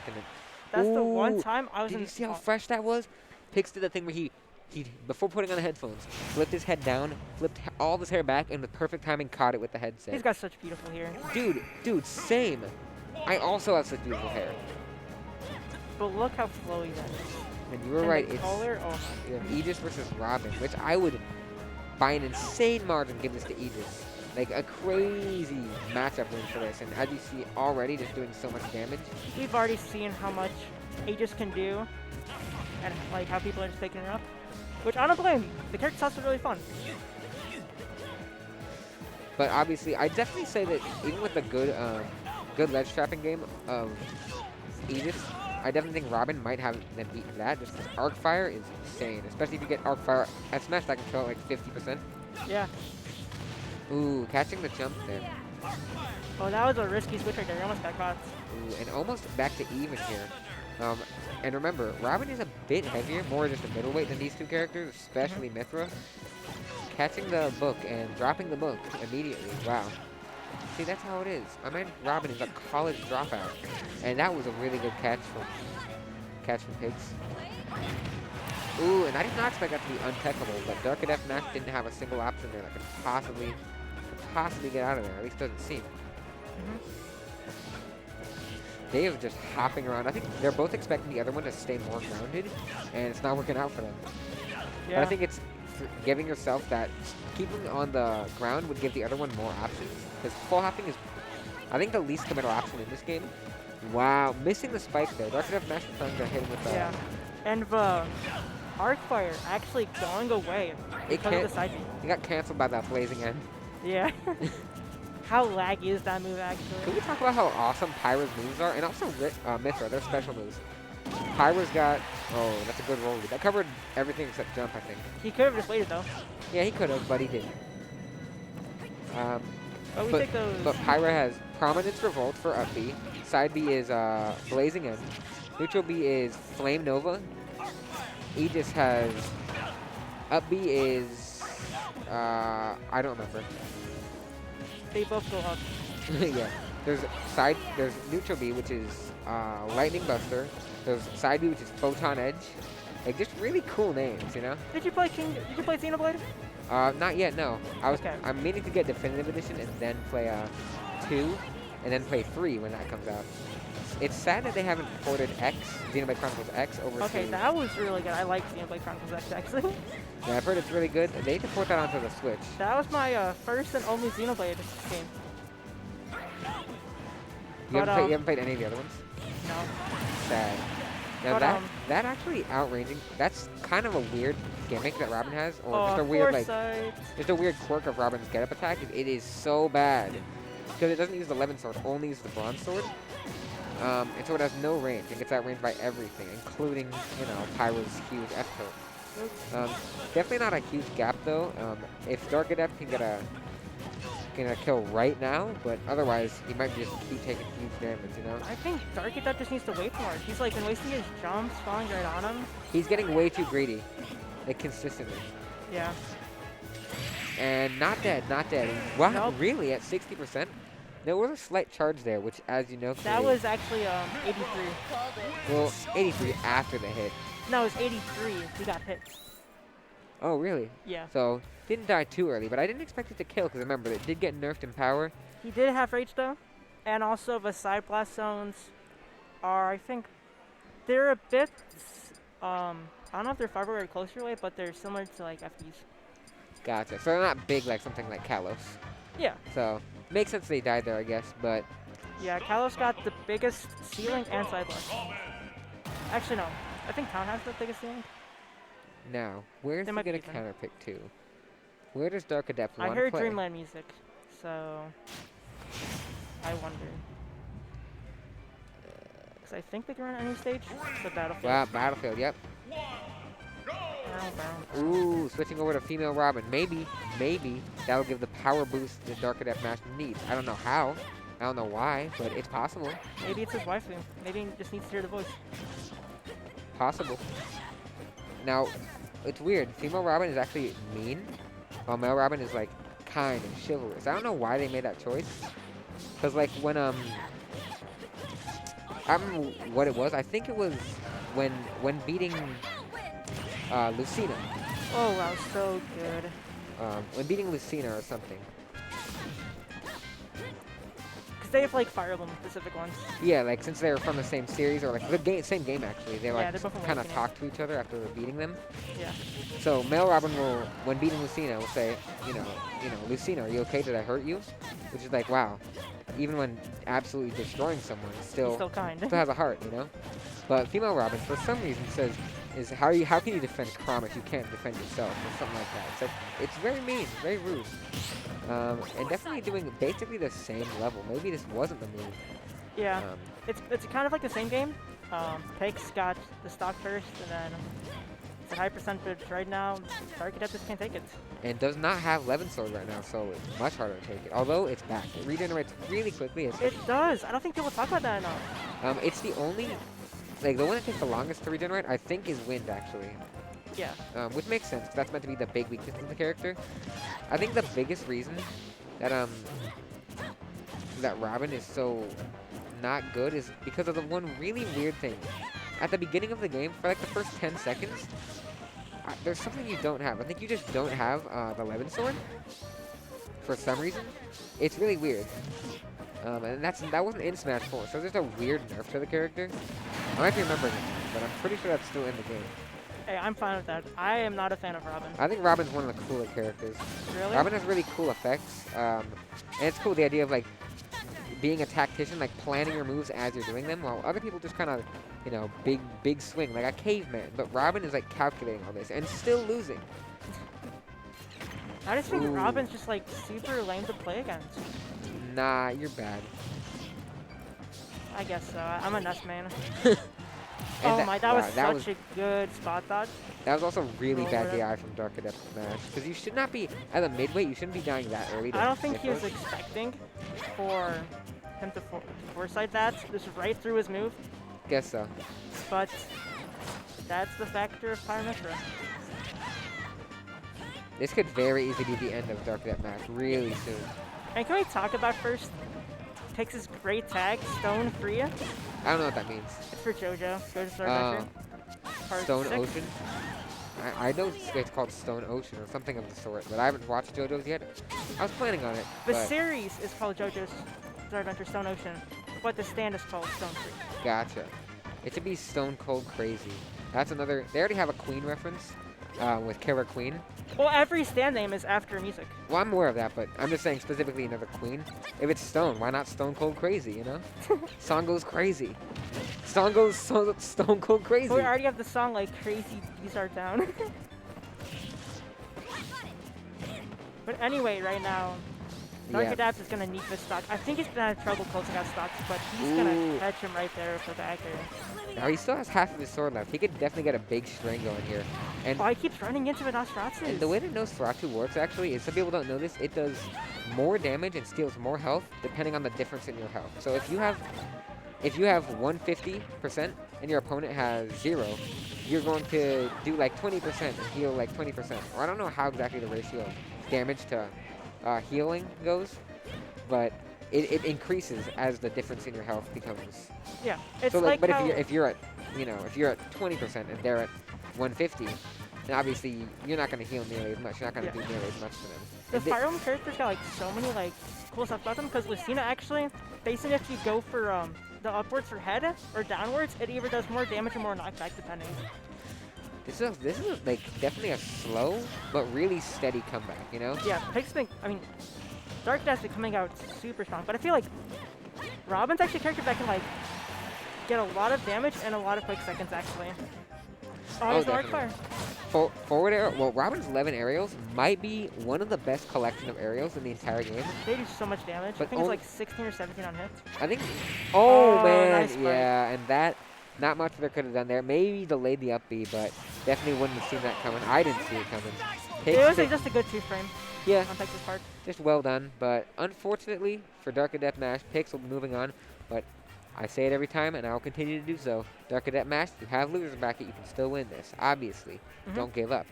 continent. That's the one Ooh, time I was did in. you see how fresh that was? Pikz did the thing where he before putting on the headphones, flipped his head down, flipped all of his hair back, and with perfect timing caught it with the headset. He's got such beautiful hair. Dude, same. I also have such beautiful hair. But look how flowy that is. And you were And right. the It's color, oh you my. have Aegis versus Robin, which I would, by an insane margin, give this to Aegis. Like a crazy matchup win for this, and as you see already, just doing so much damage. We've already seen how much Aegis can do, and like how people are just picking her up. Which I don't blame. The character's also really fun. But obviously, I definitely say that even with the good ledge trapping game of Aegis, I definitely think Robin might have them beat that, just because Arc Fire is insane. Especially if you get Arc Fire at Smash, that can kill like 50%. Yeah. Ooh, catching the jump there. Oh, that was a risky switch right there. He almost got caught. Ooh, and almost back to even here. And remember, Robin is a bit heavier, more just a middleweight than these two characters, especially Mythra. Catching the book and dropping the book immediately. Wow. See, that's how it is. I mean, Robin is a college dropout. And that was a really good catch from Pikz. Ooh, and I did not expect that to be untechable, but DarkAdeptMash didn't have a single option there that could possibly get out of there. At least doesn't seem. They are just hopping around. I think they're both expecting the other one to stay more grounded, and it's not working out for them. Yeah. But I think it's giving yourself that keeping on the ground would give the other one more options. Because full hopping is, I think, the least committal option in this game. Wow, missing the spike there. DarkAdeptMash was trying to hit him with the... Yeah. And the Arc Fire actually going away because of the side beat. It got canceled by that blazing end. Yeah. How laggy is that move, actually? Can we talk about how awesome Pyra's moves are? And also Mythra, their special moves. Pyra's got... Oh, that's a good roll. That covered everything except jump, I think. He could have just waited, though. Yeah, he could have, but he didn't. But we take those... But Pyra has Prominence Revolt for up B. Side B is Blazing End. Neutral B is Flame Nova. Aegis has... Up B is... I don't remember. They both go up. Yeah. There's Neutral B, which is Lightning Buster. There's Side B, which is Photon Edge. Like, just really cool names, you know? Did you play Xenoblade? Not yet, no. Okay. I'm meaning to get Definitive Edition and then play 2, and then play 3 when that comes out. It's sad that they haven't ported X, Xenoblade Chronicles X, over Okay, to... that was really good. I like Xenoblade Chronicles X, actually. Yeah, I've heard it's really good. They need to port that onto the Switch. That was my first and only Xenoblade game. You haven't played any of the other ones? No. Sad. Now But, that actually outranging, that's kind of a weird gimmick that Robin has, or Oh, just a weird foresight. just a weird quirk of Robin's get-up attack. It is so bad because it doesn't use the 11 sword, only uses the bronze sword. And so it has no range. It gets outranged by everything, including, you know, Pyra's huge F-tilt. Definitely not a huge gap though. If DarkAdept can get a kill right now, but otherwise he might just keep taking huge damage, you know? I think DarkAdept just needs to wait more. He's like been wasting his jumps, falling right on him. He's getting way too greedy, like consistently. Yeah. And not dead. Wow, Nope. really? At 60%? There was a slight charge there, which, as you know, That was actually 83. well, 83 after the hit. No, it was 83. He got hit. Oh, really? Yeah. So, didn't die too early, but I didn't expect it to kill, because remember, it did get nerfed in power. He did have rage though, and also the side blast zones are, I think, they're a bit, I don't know if they're far very close to your way, but they're similar to like FDs. Gotcha. So they're not big like something like Kalos. Yeah. So, makes sense they died there, I guess, but... Yeah, Kalos got the biggest ceiling and side blast. Actually, no. I think Town has the biggest ceiling. Now, where's he might going be to even. counterpick to? Where does DarkAdept want to play? I heard Dreamland music, so I wonder. Because I think they can run any stage. The Battlefield. Wow, Battlefield, yep. Ooh, switching over to female Robin. Maybe that'll give the power boost that DarkAdeptMash needs. I don't know how. I don't know why, but it's possible. Maybe it's his waifu. Maybe he just needs to hear the voice. Possible. Now, it's weird. Female Robin is actually mean, while male Robin is, like, kind and chivalrous. I don't know why they made that choice. Because, like, when, I I don't remember what it was. I think it was when beating Lucina. Oh wow, so good. When beating Lucina or something. Because they have like Fire Emblem specific ones. Yeah, like since they're from the same series or like the same game actually, they Yeah, like they're both from kind of Awakening. talk to each other after beating them. Yeah. So male Robin will, when beating Lucina, will say, you know, Lucina, are you okay? Did I hurt you? Which is like, wow. Even when absolutely destroying someone, He's still still kind. still has a heart, you know. But female Robin, for some reason, says, how can you defend Crom if you can't defend yourself or something like that? It's like it's very mean, very rude, and definitely doing basically the same level. Maybe this wasn't the move. Yeah. It's kind of like the same game. Pikz got the stock first, and then it's a high percentage right now. DarkAdeptMash can't take it. And does not have Levin Sword right now, so it's much harder to take it. Although it's back, it regenerates really quickly. It does. I don't think people talk about that enough. It's the only, like the one that takes the longest to regenerate, I think, is Wind actually. Yeah. Which makes sense, 'cause that's meant to be the big weakness of the character. I think the biggest reason that that Robin is so not good is because of the one really weird thing. At the beginning of the game, for like the first 10 seconds, there's something you don't have. I think you just don't have the Levin Sword for some reason. It's really weird. And that wasn't in Smash 4, so there's a weird nerf to the character. I might be remembering it, but I'm pretty sure that's still in the game. Hey, I'm fine with that. I am not a fan of Robin. I think Robin's one of the cooler characters. Really? Robin has really cool effects, and it's cool the idea of like being a tactician, like planning your moves as you're doing them, while other people just kind of, you know, big swing like a caveman. But Robin is like calculating all this and still losing. I just think Ooh. Robin's just like super lame to play against. Nah, you're bad. I guess so. I'm a Nuss man. And Oh my, that was wow, such a good spot dodge. That was also really Roll bad rip. DI from DarkAdeptMash, because you should not be at a midweight. You shouldn't be dying that early. I don't think he was Mythra. expecting for him to foresight that. This was right through his move, Guess so. but that's the factor of Pyra Mythra. This could very easily be the end of DarkAdeptMash really soon. And can we talk about first Pikz's great tag, Stone Free? I don't know what that means. It's for JoJo. JoJo's Sword Adventure. Part Stone 6. Ocean. I know it's called Stone Ocean or something of the sort, but I haven't watched JoJo's yet. I was planning on it. The but series is called JoJo's Sword Adventure Stone Ocean, but the stand is called Stone Free. Gotcha. It should be Stone Cold Crazy. That's another. They already have a Queen reference with Killer Queen. Well, every stand name is after music. Well, I'm aware of that, but I'm just saying specifically another Queen. If it's Stone, why not Stone Cold Crazy, you know? Song goes crazy. Song goes Stone Cold Crazy. But we already have the song like Crazy D's Are Down. But anyway, right now, DarkAdept is going to need this stock. I think he's going to have trouble closing out stocks, but he's going to catch him right there with the backer. Now, he still has half of his sword left. He could definitely get a big string going here. And Oh, he keeps running into the Nosferatu. And the way that Nosferatu works, actually, is some people don't know this, it does more damage and steals more health depending on the difference in your health. So if you have 150% and your opponent has 0, you're going to do like 20% and heal like 20%. Or I don't know how exactly the ratio of damage to healing goes, but it increases as the difference in your health becomes. Yeah, it's So like but how, if you're at 20% and they're at 150, then obviously you're not going to heal nearly as much. You're not going to Yeah. do nearly as much to them. the And they- Fire Emblem characters got like so many like cool stuff about them, because Lucina actually, basically if you go for the upwards for head or downwards, it either does more damage or more knockback depending. This is like definitely a slow but really steady comeback, you know? Yeah, Pikz been, I mean, DarkAdept's been coming out super strong, but I feel like Robin's actually a character that can like get a lot of damage and a lot of quick seconds actually. Oh, there's Dark Fire. definitely. Forward aerial. Well, Robin's 11 aerials might be one of the best collection of aerials in the entire game. They do so much damage. But I think it's like 16 or 17 on hit. I think. Oh, Oh, man, nice fight. yeah, and that. Not much they could have done there. Maybe delayed the up B, but definitely wouldn't have seen that coming. I didn't see it coming. It was Pikz, just a good 2-frame yeah, on Pikz's part. just well done. But unfortunately for DarkAdeptMash, Pikz will be moving on. But I say it every time, and I will continue to do so. DarkAdeptMash, you have losers back it. You can still win this. Obviously, Mhm. don't give up.